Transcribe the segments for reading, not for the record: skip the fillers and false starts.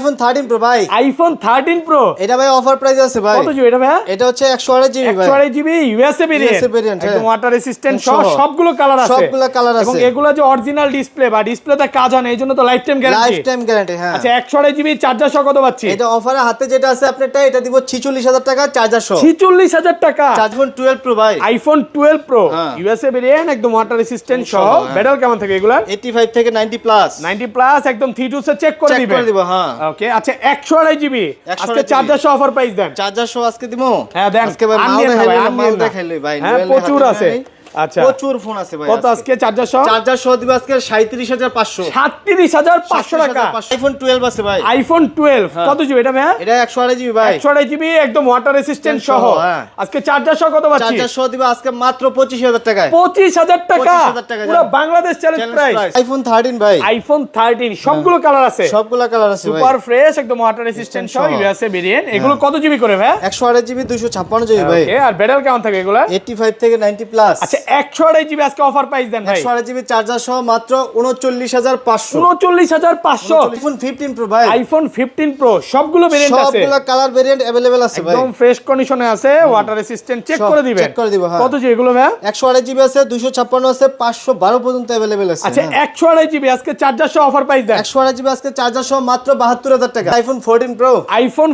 IPhone 13 pro ভাই। IPhone 13 pro এটা ভাই অফার প্রাইস আছে ভাই। কত জিবি এটা ভাই? এটা হচ্ছে 128 জিবি ভাই। 128 জিবি ইউএসএ ভেরিয়েন্ট, একদম ওয়াটার রেসিস্ট্যান্ট সহ সবগুলো কালার আছে। সবগুলো কালার আছে এবং এগুলো যে অরিজিনাল ডিসপ্লে বা ডিসপ্লেতে কাজ হয় না, এইজন্য তো life time guarantee. Life time guarantee, হ্যাঁ। আচ্ছা 128 জিবি চার্জার সহ কত পাচ্ছি? এটা অফারে হাতে যেটা আছে আপনারটা, এটা দিব 46000 টাকা চার্জার সহ। 46000 টাকা। আইফোন 12 প্রো ভাই। আইফোন 12 প্রো ইউএসএ ভেরিয়েন্ট, একদম ওয়াটার রেসিস্ট্যান্ট সহ। ব্যাটারি কেমন থাকে এগুলা? 85 থেকে 90 প্লাস। 90 প্লাস একদম 3 2 সে চেক করে দিবেন। চেক করে দিব, হ্যাঁ। ওকে, আচ্ছা 128 জিবি আজকে চার্জার সহ অফার প্রাইস দেন। চার্জার সহ আজকে দিমু। হ্যাঁ দেন। আজকে ভাই মাল দেখাইলে ভাই, হ্যাঁ প্রচুর আছে। আচ্ছা প্রচুর ফোন আছে ভাই। কত আজকে চার্জার সহ? চার্জার সহ দিব আজকে 37500। 37500 টাকা। আইফোন 12 আছে ভাই। আইফোন 12 কত জিবি এটা ভাই? এটা 128 জিবি ভাই। 128 জিবি একদম ওয়াটার রেসিস্ট্যান্ট সহ। আজকে চার্জার সহ কত পাচ্ছি? চার্জার সহ দিব আজকে মাত্র 25000 টাকায়। 25000 টাকা। পুরো বাংলাদেশ চ্যালেঞ্জ প্রাইস। আইফোন 13 ভাই। আইফোন 13 সবগুলো কালার আছে। সবগুলো কালার আছে ভাই। সুপার ফ্রেশ একদম ওয়াটার রেসিস্ট্যান্ট সহ ইউএসএ ভেরিয়েন্ট। এগুলো কত জিবি করে ভাই? 128 জিবি 256 জিবি ভাই। ওকে, আর ব্যাটারি কেমন থাকে এগুলা? 85 থেকে 90 প্লাস। আচ্ছা 128 জিবি আজকে অফার প্রাইস দেন ভাই। 128 জিবি চার্জার সহ মাত্র 39500। 39500। আইফোন 15 প্রো ভাই। আইফোন 15 প্রো সবগুলো ভেরিয়েন্ট আছে। সবগুলো কালার ভেরিয়েন্ট अवेलेबल আছে ভাই। একদম ফ্রেশ কন্ডিশনে আছে, ওয়াটার রেসিস্ট্যান্ট চেক করে দিবেন। চেক করে দিব, হ্যাঁ। কত জিবি এগুলো ভাই? 128 জিবি আছে, 256 আছে, 512 পর্যন্ত अवेलेबल আছে। আচ্ছা 128 জিবি আজকে চার্জার সহ অফার প্রাইস দেন। 128 জিবি আজকে চার্জার সহ মাত্র 72000 টাকা। IPhone 14 pro. IPhone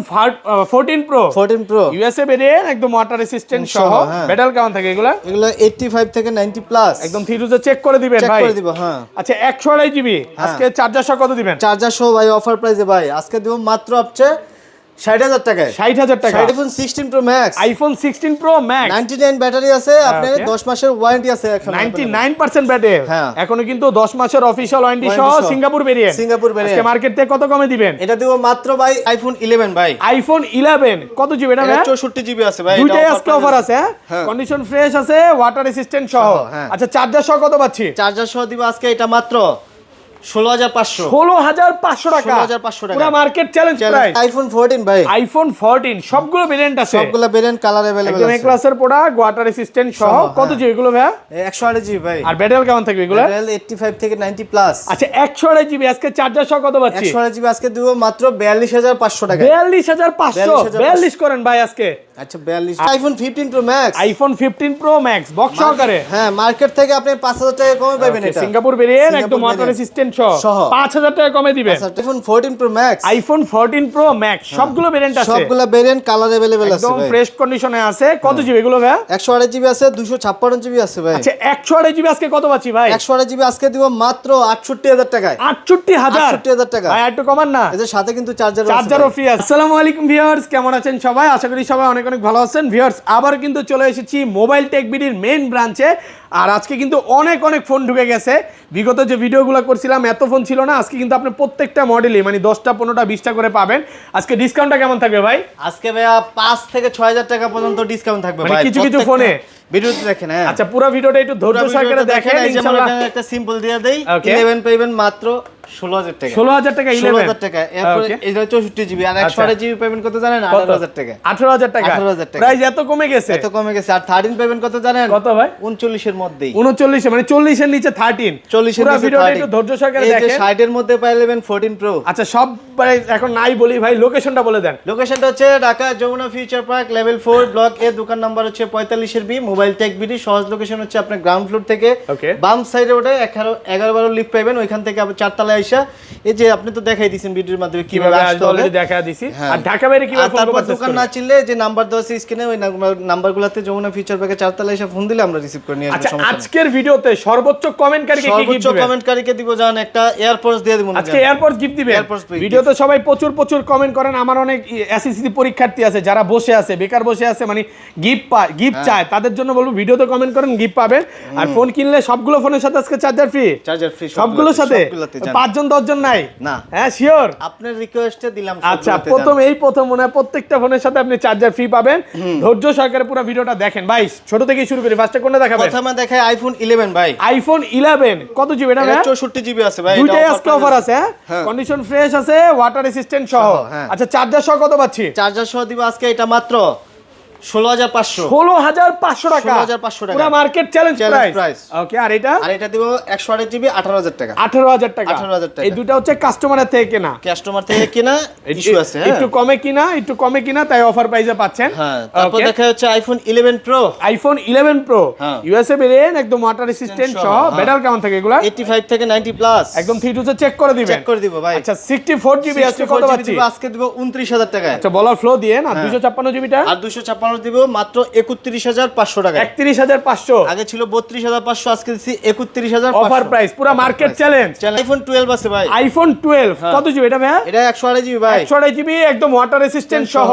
14 pro 14 pro USA variant, একদম ওয়াটার রেসিস্ট্যান্ট সহ। ব্যাটারি কেমন থাকে এগুলা? এগুলো 85 থেকে 90 প্লাস। একদম থিরুজে চেক করে দিবেন ভাই। চেক করে দিব, হ্যাঁ। আচ্ছা 128 জিবি আজকে চার্জার সহ কত দিবেন? চার্জার সহ ভাই অফার প্রাইসে ভাই আজকে দিব মাত্র আপচে 60000 টাকায়। 60000 টাকা। IPhone 16 pro max. IPhone 16 pro max 99 battery আছে, আপনার 10 মাসের ওয়ারেন্টি আছে এখন। 99% ব্যাটারি। হ্যাঁ। এখনো কিন্তু 10 মাসের অফিশিয়াল ওয়ারেন্টি সহ সিঙ্গাপুর ভেরিয়েন্ট। Singapore variant. আজকে মার্কেট থেকে কত কমে দিবেন? এটা দিব মাত্র ভাই আইফোন 11 ভাই। আইফোন 11 কত জিবি এটা ভাই? 64 জিবি আছে ভাই। দুইটাই আজকে অফার আছে, হ্যাঁ। কন্ডিশন ফ্রেশ আছে, ওয়াটার রেসিস্ট্যান্ট সহ। আচ্ছা চার্জার সহ কত পাচ্ছি? চার্জার সহ দিব আজকে এটা মাত্র 16500। 16500 টাকা। 16500 টাকা। পুরো মার্কেট চ্যালেঞ্জ প্রাইস। আইফোন 14 ভাই। আইফোন 14 সবগুলো ভেরিয়েন্ট আছে। সবগুলো ভেরিয়েন্ট কালার अवेलेबल একদম এ ক্লাসের প্রোডাক্ট, ওয়াটার রেসিস্ট্যান্ট সহ। কত জিবি এগুলো ভাই? 128 জিবি ভাই। আর ব্যাটারি কেমন থাকবে এগুলো? ব্যাটারি 85 থেকে 90 প্লাস। আচ্ছা 128 জিবি আজকে চার্জার সহ কত পাচ্ছি? 128 জিবি আজকে দিব মাত্র 42500 টাকা। 42500 42 করেন ভাই আজকে। আচ্ছা 42। IPhone 15 pro max. IPhone 15 pro max box সহকারে। হ্যাঁ মার্কেট থেকে আপনি 5000 টাকা কমে পাবেন এটা। সিঙ্গাপুর ভেরিয়েন্ট, একদম ওয়াটার রেসিস্ট্যান্ট সহ 5000 টাকা কমে দিবেন। IPhone 14 pro max. IPhone 14 pro max সবগুলো ভেরিয়েন্ট আছে। সবগুলো ভেরিয়েন্ট কালার अवेलेबल আছে একদম ভাই। ফ্রেশ কন্ডিশনে আছে। কত জিবি এগুলো ভাই? 128 জিবি আছে, 256 জিবি আছে ভাই। আচ্ছা 128 জিবি আজকে কত পাচ্ছি ভাই? 128 জিবি আজকে দিব মাত্র 68000 টাকায়। 68000 টাকা। ভাই একটু কমান না? এর সাথে কিন্তু চার্জারও ফ্রি আছে। আসসালামু আলাইকুম ভিউয়ার্স, কেমন আছেন সবাই? আশা করি সবাই অনেক অনেক ভালো আছেন। ভিউয়ার্স আবার কিন্তু চলে এসেছি মোবাইল টেক বিডির মেইন ব্রাঞ্চে। আর আজকে কিন্তু অনেক অনেক ফোন ঢুকে গেছে। বিগত যে ভিডিওগুলো করছিলাম এত ফোন ছিল না। আজকে কিন্তু আপনি প্রত্যেকটা মডেলই মানে 10টা 15টা 20টা করে পাবেন। আজকে ডিসকাউন্টটা কেমন থাকবে ভাই? আজকে ভাইয়া 5 থেকে 6000 টাকা পর্যন্ত ডিসকাউন্ট থাকবে ভাই। কিছু কিছু ফোনে ভিডিওতে দেখেন। হ্যাঁ আচ্ছা পুরো ভিডিওটা একটু ধৈর্য সহকারে দেখেন ইনশাআল্লাহ। একটা সিম্পল দিয়ে দেই। 11 পাবেন মাত্র 16000 টাকা। 16000 টাকা 16000 টাকা। এরপর এটা 64 জিবি আর 128 জিবি পাবেন কত জানেন? 18000 টাকা। 18000 টাকা। 18000 টাকা। প্রাইস এত কমে গেছে। এত কমে গেছে। আর 13 পাবেন কত জানেন? কত ভাই? 39 এর মধ্যেই। 39 মানে 40 এর নিচে 13। 40 এর পুরো নিচে ভিডিওটা 13। একটু ধৈর্য সহকারে দেখেন। এই যে 60 এর মধ্যে পাইলেন 14 প্রো। আচ্ছা সব এখন নাই বলি ভাই, লোকেশনটা বলে দেন। লোকেশনটা হচ্ছে Dhaka Jamuna future park level 4 block A, দোকান নাম্বার হচ্ছে 45 এর বি, মোবাইল টেক বিডি। সহজ লোকেশন হচ্ছে আপনার গ্রাউন্ড ফ্লোর থেকে বাম সাইডে ওঠে 11 লিফট পাবেন, ওইখান থেকে আপনি 4 তলায় আইসা এই যে আপনি তো দেখাই দিয়েছেন ভিডিওর মাধ্যমে কিভাবে আসতে হবে, অলরেডি দেখা দিছি। আর ঢাকা বাইরে কিভাবে ফোন তারপর করতে দোকান না চিনলে যে নাম্বার দেওয়া আছে স্ক্রিনে, ওই নাম্বারগুলোতে যমুনা ফিউচার পার্কে 4 তলায় এসে ফোন দিলে আমরা রিসিভ করে নিয়ে আসব। আচ্ছা আজকের ভিডিওতে সর্বোচ্চ কমেন্টকারীকে কি গিফট দিবেন? সর্বোচ্চ কমেন্টকারীকে দিব জান একটা এয়ারপডস দিয়ে দিব। আজকে এয়ারপডস গিফট দিবেন। ভিডিওতে সবাই প্রচুর প্রচুর কমেন্ট করেন। আমার অনেক এসএসসি পরীক্ষার্থী আছে যারা বসে আছে, বেকার বসে আছে, মানে গিফট চায়, তাদের জন্য বলবো ভিডিওতে কমেন্ট করেন, গিফট পাবেন। আর ফোন কিনলে সবগুলো ফোনের সাথে আজকে চার্জার ফ্রি। সবগুলোর সাথে 5 জন 10 জন নাই না? হ্যাঁ শিওর, আপনার রিকোয়েস্টে দিলাম। আচ্ছা প্রথম মনে হয় প্রত্যেকটা ফোনের সাথে আপনি চার্জার ফ্রি পাবেন। ধৈর্য সহকারে পুরো ভিডিওটা দেখেন ভাই। ছোট থেকে শুরু করি, ফার্স্টে কোনটা দেখাবেন? প্রথমে দেখাই আইফোন 11 ভাই। আইফোন 11 কত জিবি এটা ভাই? 64 জিবি আছে ভাই। দুইটাই আজকে অফার আছে, হ্যাঁ। কন্ডিশন ফ্রেশ আছে, ওয়াটার রেসিস্ট্যান্ট সহ। আচ্ছা চার্জার সহ কত পাচ্ছি? চার্জার সহ দিব আজকে এটা মাত্র 16,500 16,500 টাকা 16,500 টাকা পুরো মার্কেট চ্যালেঞ্জ প্রাইস ওকে আর এটা দিব 128 জিবি 18,000 টাকা 18,000 টাকা 18,000 টাকা এই দুটো হচ্ছে কাস্টমারের থেকে কেনা ইস্যু আছে হ্যাঁ একটু কমে কিনা তাই অফার প্রাইসে পাচ্ছেন হ্যাঁ তারপর দেখা হচ্ছে আইফোন 11 Pro ইউএসএ ভেরিয়েন্ট একদম ওয়াটার রেসিস্ট্যান্ট সহ ব্যাটারি কেমন থাকে এগুলা 85 থেকে 90 প্লাস একদম 3 চেক করে দিব ভাই আচ্ছা 64 জিবি আজকে কত পাচ্ছি আজকে দিব 29,000 টাকা আচ্ছা বলার ফ্লো দিয়ে না 256 জিবিটা আর 256 দিব মাত্র 31,500 টাকা 31,500 আগে ছিল 32,500 আজকে দিছি 31,500 অফার প্রাইস পুরো মার্কেট চ্যালেঞ্জ আইফোন 12 আছে ভাই আইফোন 12 কত জিবি এটা ভাই এটা 128 জিবি ভাই 128 জিবি একদম ওয়াটার রেসিস্ট্যান্ট সহ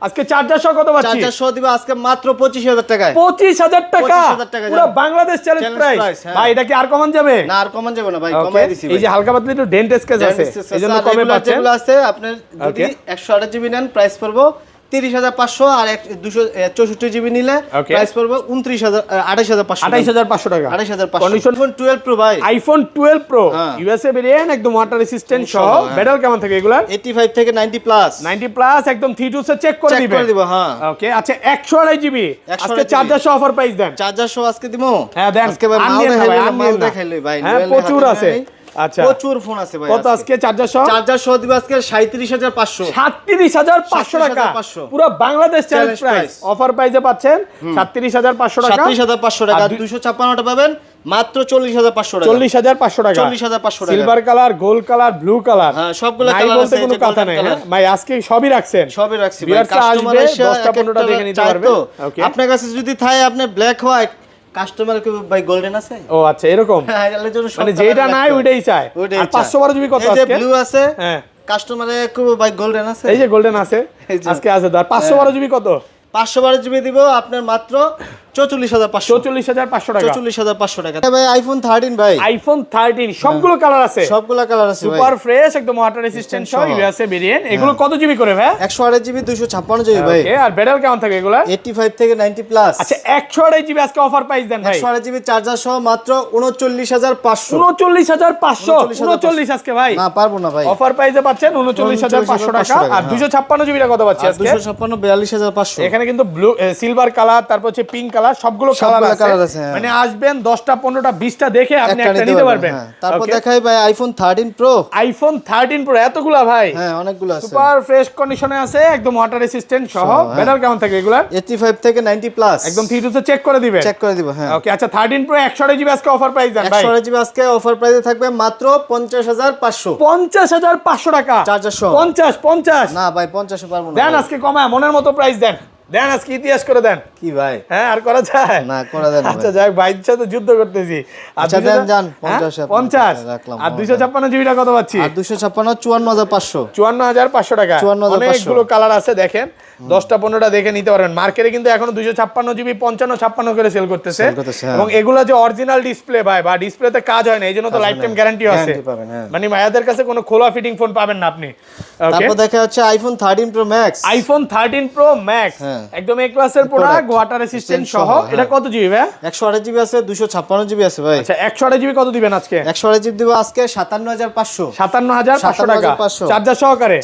আজকে চার্জার সহ কত পাচ্ছি চার্জার সহ দিব আজকে মাত্র 25,000 টাকায় 25,000 টাকা 25,000 টাকা পুরো বাংলাদেশ চ্যালেঞ্জ প্রাইস ভাই এটা কি আর কমন যাবে না আর কমন যাবে না ভাই কমাই দিছি এই যে হালকা পাতলা একটু ডেন্ট স্কেচ আছে এইজন্য কমে পাচ্ছেন যেগুলো আছে আপনার যদি 128 জিবি নেন প্রাইস পড়বো 30,500 আর 264 জিবি নিলে প্রাইস পড়বে 28,500 টাকা 28,500 আইফোন 12 প্রো ভাই আইফোন 12 প্রো ইউএসএ ভেরিয়েন্ট একদম ওয়াটার রেসিস্ট্যান্ট সহ ব্যাটারি কেমন থাকে এগুলা 85 থেকে 90 প্লাস 90 প্লাস একদম 3 সে চেক করে দিব হ্যাঁ ওকে আচ্ছা 128 জিবি আজকে চার্জার সহ অফার প্রাইস দেন চার্জার সহ আজকে দিমু হ্যাঁ দেন আজকে ভাই মাল দেখাইলে ভাই হ্যাঁ প্রচুর আছে আচ্ছা প্রচুর ফোন আছে ভাই কত আজকে চার্জার সহ দিব আজকে 37,500 37,500 টাকা পুরো বাংলাদেশ চ্যালেঞ্জ প্রাইস অফার প্রাইসে পাচ্ছেন 37,500 টাকা 37,500 টাকা 256 টা পাবেন মাত্র 40,500 টাকা 40,500 টাকা 40,500 টাকা silver colour gold colour blue colour হ্যাঁ সবগুলো কালার আছে কোনো কথা নাই ভাই আজকে সবই রাখছেন ভাই কাস্টমার এসে 10টা 15টা দেখে নিতে পারবে ওকে আপনার কাছে যদি থাকে আপনি ব্ল্যাক হোয়াইট কাস্টমার কি ভাই গোল্ডেন আছে ও আচ্ছা এরকম মানে যেটা নাই ওইটাই চাই আর 512 জিবি কত আজকে এই যে ব্লু আছে হ্যাঁ কাস্টমারে কি ভাই গোল্ডেন আছে এই যে গোল্ডেন আছে আজকে আছে 512 জিবি কত 512 জিবি দিব আপনার মাত্র 44,500 টাকা 44,500 টাকা ভাই আইফোন 13 ভাই আইফোন 13 সবগুলো কালার আছে ভাই সুপার ফ্রেশ একদম ওয়াটার রেসিস্ট্যান্ট সহ ইউএসএ ভেরিয়েন্ট এগুলো কত জিবি করে ভাই 128 জিবি 256 জিবি ভাই ওকে আর ব্যাটারি কেমন থাকে এগুলা 85 থেকে 90 প্লাস আচ্ছা 128 জিবি আজকে অফার প্রাইস দেন ভাই 128 জিবি চার্জার সহ মাত্র 39,500 39,500 আজকে ভাই না পারবো না ভাই অফার প্রাইসে পাচ্ছেন 39,500 টাকা আর 256 জিবিটা কত পাচ্ছি আজকে 256 42,500 এখানে কিন্তু ব্লু সিলভার কালার তারপর হচ্ছে পিঙ্ক কালার সবগুলো কালার আছে মানে আসবেন 10টা 15টা 20টা দেখে আপনি একটা নিতে পারবেন তারপর দেখাই ভাই আইফোন 13 প্রো আইফোন 13 প্রো এতগুলা ভাই হ্যাঁ অনেকগুলো আছে সুপার ফ্রেশ কন্ডিশনে আছে একদম ওয়াটার রেসিস্ট্যান্ট সহ ব্যাটারি কেমন থাকে এগুলা 85 থেকে 90 প্লাস একদম 3 চেক করে দিবেন হ্যাঁ ওকে আচ্ছা 13 প্রো 128 জিবি আজকে অফার প্রাইস দেন ভাই 128 জিবি আজকে অফার প্রাইসে থাকবে মাত্র 50,500 50,500 টাকা চার্জার সহ 50 না ভাই 50 পারবো না দেন আজকে কমায় মনের মতো প্রাইস দেন আজকে ইতিহাস করে দেন কি ভাই হ্যাঁ আর করা যায় না করা যায় না আচ্ছা যাই ভাইয়ের সাথে যুদ্ধ করতেছি আচ্ছা দেন 50 রাখলাম আর 256 জিবিটা কত পাচ্ছি আর 256 54,500 54,500 টাকা অনেকগুলো কালার আছে দেখেন 10টা 15টা দেখে নিতে পারবেন মার্কেটে কিন্তু এখনো 256 জিবি 55 করে সেল করতেছে এবং এগুলো যে অরিজিনাল ডিসপ্লে ভাই বা ডিসপ্লেতে কাজ হয় না এইজন্য তো লাইফ টাইম গ্যারান্টি আছে মানে ভাইয়াদের কাছে কোনো খোলা ফিটিং ফোন পাবেন না আপনি তারপর দেখা হচ্ছে iPhone 13 pro max iPhone 13 pro max একদম এ ক্লাসের প্রোডাক্ট ওয়াটার রেসিস্ট্যান্ট সহ এটা কত জিবি ভাই 128 জিবি আছে 256 জিবি আছে ভাই আচ্ছা 128 জিবি কত দিবেন আজকে 128 জিবি দিব আজকে 57,500 57,500 টাকা চার্জার সহকারে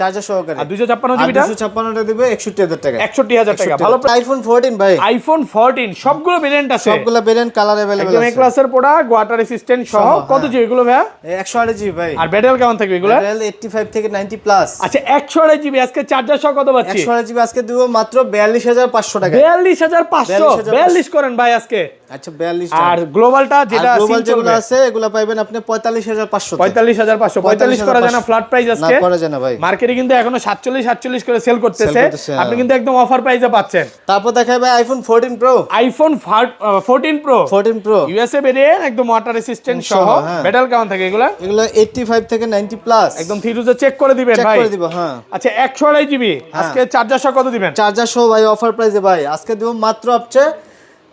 আর 256 জিবিটা 256 টা দিব 61,000 টাকা 61,000 টাকা ভালো আইফোন 14 ভাই আইফোন 14 সবগুলো ভেরিয়েন্ট আছে সবগুলো ভেরিয়েন্ট কালার अवेलेबल আছে একদম এ ক্লাসের প্রোডাক্ট ওয়াটার রেসিস্ট্যান্ট সহ কত জিবি এগুলো ভাই 128 জিবি ভাই আর ব্যাটারি কেমন থাকবে এগুলো ব্যাটারি 85 থেকে 90 প্লাস আচ্ছা 128 জিবি আজকে চার্জার সহ কত পাচ্ছি 128 জিবি আজকে দিব মাত্র 42,500 টাকা 42,500 করেন ভাই আজকে আচ্ছা 42 আর গ্লোবালটা যেটা গ্লোবাল যেগুলো আছে এগুলো পাবেন আপনি 45,500 45,500 করা যায় না ফ্ল্যাট প্রাইস আজকে না করা যায় না ভাই মার্কেটে কিন্তু এখনো 47 করে সেল করতেছে আপনি কিন্তু একদম অফার প্রাইসে পাচ্ছেন তারপর দেখাই ভাই iPhone 14 pro iPhone 14 pro USA variant একদম ওয়াটার রেসিস্ট্যান্ট সহ ব্যাটারি কেমন থাকে এগুলো 85 থেকে 90 প্লাস একদম 3 চেক করে দিবেন ভাই চেক করে দিব হ্যাঁ আচ্ছা 128 জিবি আজকে চার্জার সহ কত দিবেন চার্জার সহ ভাই অফার প্রাইসে ভাই আজকে দিব মাত্র আপনি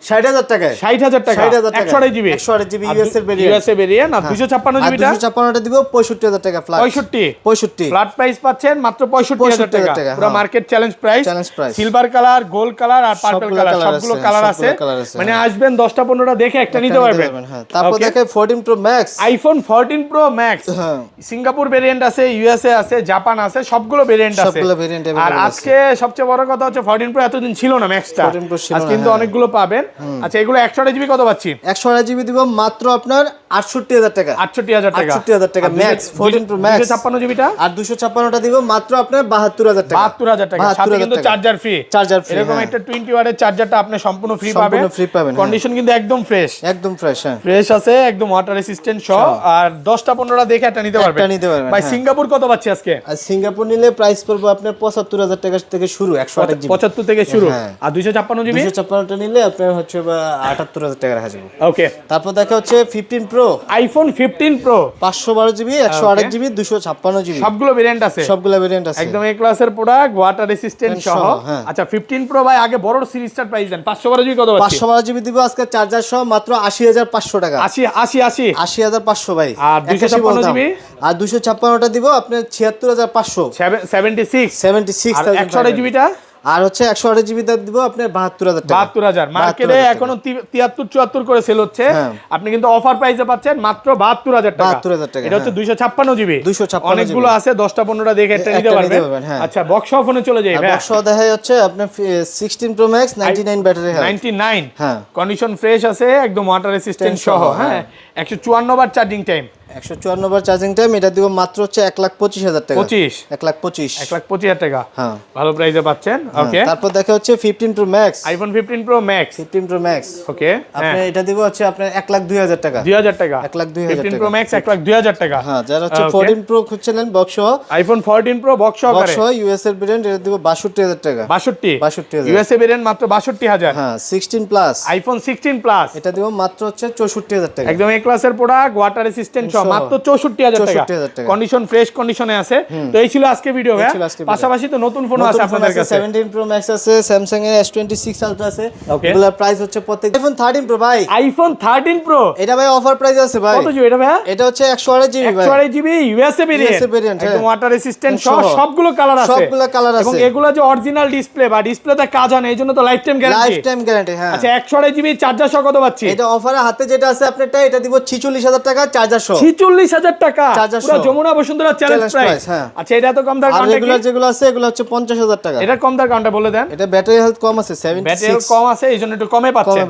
60,000 টাকায় 60,000 টাকা 60,000 128 জিবি 128 জিবি ইউএসএর ভেরিয়েন্ট ইউএসএ ভেরিয়েন্ট আর 256 জিবিটা 256টা দিব 65,000 টাকা ফ্ল্যাট 65 ফ্ল্যাট প্রাইস পাচ্ছেন মাত্র 65,000 টাকা পুরো market challenge price silver colour gold colour আর পার্পল কালার সবগুলো কালার আছে মানে আসবেন 10টা 15টা দেখে একটা নিতে পারবেন তারপর দেখে 14 pro max iPhone 14 pro max Singapore variant আছে ইউএসএ আছে জাপান আছে সবগুলো ভেরিয়েন্ট আছে আর আজকে সবচেয়ে বড় কথা হচ্ছে 14 প্রো এতদিন ছিল না ম্যাক্সটা আজকে কিন্তু অনেকগুলো পাবেন আচ্ছা এগুলো 128 জিবি কত পাচ্ছি 128 জিবি দিব মাত্র আপনার 68000 টাকা 68000 টাকা 68000 টাকা ম্যাক্স 14 প্রো ম্যাক্স 256 জিবিটা আর 256টা দিব মাত্র আপনার 72000 টাকা 72000 টাকা সাথে কিন্তু চার্জার ফ্রি এরকম একটা 20 ওয়াটের চার্জারটা আপনি সম্পূর্ণ ফ্রি পাবেন কন্ডিশন কিন্তু একদম ফ্রেশ ফ্রেশ আছে একদম ওয়াটার রেসিস্ট্যান্ট সহ আর 10টা 15টা দেখে একটা নিতে পারবেন ভাই সিঙ্গাপুর কত পাচ্ছি আজকে আর সিঙ্গাপুর নিলে প্রাইস পড়বে আপনার 75000 টাকা থেকে শুরু 128 জিবি 75 থেকে শুরু আর 256 জিবি 256টা নিলে আপনার হচ্ছে 78000 টাকা রাখা যাবে ওকে তারপর দেখা হচ্ছে 15 pro iPhone 15 pro 512 GB 128 GB 256 GB সবগুলো ভেরিয়েন্ট আছে একদম এ ক্লাসের প্রোডাক্ট ওয়াটার রেসিস্ট্যান্ট সহ আচ্ছা 15 প্রো ভাই আগে বড় সিরিজটার প্রাইস দেন 512 জিবি কত পাচ্ছি 512 জিবি দিব আজকে চার্জার সহ মাত্র 80500 টাকা 80500 ভাই আর 256 জিবি আর 256টা দিব আপনার 76500 76 আর 128 জিবিটা আর হচ্ছে 128 জিবি দিব আপনার 72000 টাকা 72000 মার্কেটে এখনো 73 74 করে সেল হচ্ছে আপনি কিন্তু অফার প্রাইসে পাচ্ছেন মাত্র 72000 টাকা এটা হচ্ছে 256 জিবি অনেকগুলো আছে 10টা 15টা দেখে একটা নিতে পারবেন আচ্ছা বক্স ফোনে চলে যাই ভাই বক্স দেখাই হচ্ছে আপনার 16 প্রো ম্যাক্স 99 ব্যাটারি হেলথ 99 হ্যাঁ কন্ডিশন ফ্রেশ আছে একদম ওয়াটার রেসিস্ট্যান্ট সহ হ্যাঁ 154 বার চার্জিং টাইম 154 বার চার্জিং টাইম এটা দিব মাত্র হচ্ছে 1,25,000 টাকা 1,25,000 টাকা হ্যাঁ ভালো প্রাইসে পাচ্ছেন ওকে তারপর দেখা হচ্ছে 15 pro max iPhone 15 pro max ওকে আপনি এটা দিব হচ্ছে আপনার 1,02,000 টাকা 2000 টাকা 1,02,000 15 প্রো ম্যাক্স 1,02,000 টাকা হ্যাঁ যারা হচ্ছে 14 প্রো খুঁজছিলেন বক্স সহ আইফোন 14 প্রো বক্স সহ ইউএস এর ভেরিয়েন্ট এটা দিব 62000 টাকা 62 ইউএসএ ভেরিয়েন্ট মাত্র 62000 হ্যাঁ 16 প্লাস আইফোন 16 প্লাস এটা দিব মাত্র হচ্ছে 64000 টাকা একদম এ ক্লাসের প্রোডাক্ট ওয়াটার রেসিস্ট্যান্ট সহ মাত্র 64000 টাকা কন্ডিশন ফ্রেশ কন্ডিশনে আছে তো এই ছিল আজকে ভিডিও ভাই পাশাপাশি তো নতুন ফোন আছে আপনাদের কাছে 17 প্রো ম্যাক্স আছে স্যামসাং এর S26 আলট্রা আছে এগুলোর প্রাইস হচ্ছে প্রত্যেক আইফোন 13 প্রো ভাই আইফোন 13 প্রো এটা ভাই অফার প্রাইস আছে ভাই কত জিবি এটা ভাই এটা হচ্ছে 128 জিবি ভাই 128 জিবি ইউএসএ ভেরিয়েন্ট একদম ওয়াটার রেসিস্ট্যান্ট সহ সবগুলো কালার আছে এবং এগুলো যে অরিজিনাল ডিসপ্লে বা ডিসপ্লেতে কাজ হয় না এইজন্য তো লাইফ টাইম গ্যারান্টি হ্যাঁ আচ্ছা 128 জিবি চার্জার সহ কত পাচ্ছি এটা অফারে হাতে যেটা আছে আপনারটা এটা দিব 46000 টাকা চার্জার সহ 46000 টাকা পুরো যমুনা বসুন্ধরা চ্যালেঞ্জ প্রাইস আচ্ছা এটা তো কম দাম আর রেগুলার যেগুলো আছে এগুলো হচ্ছে 50000 টাকা এটা কম দাম কাউন্টার বলে দেন এটা ব্যাটারি হেলথ কম আছে 76 ব্যাটারি কম আছে এইজন্য একটু কমে পাচ্ছেন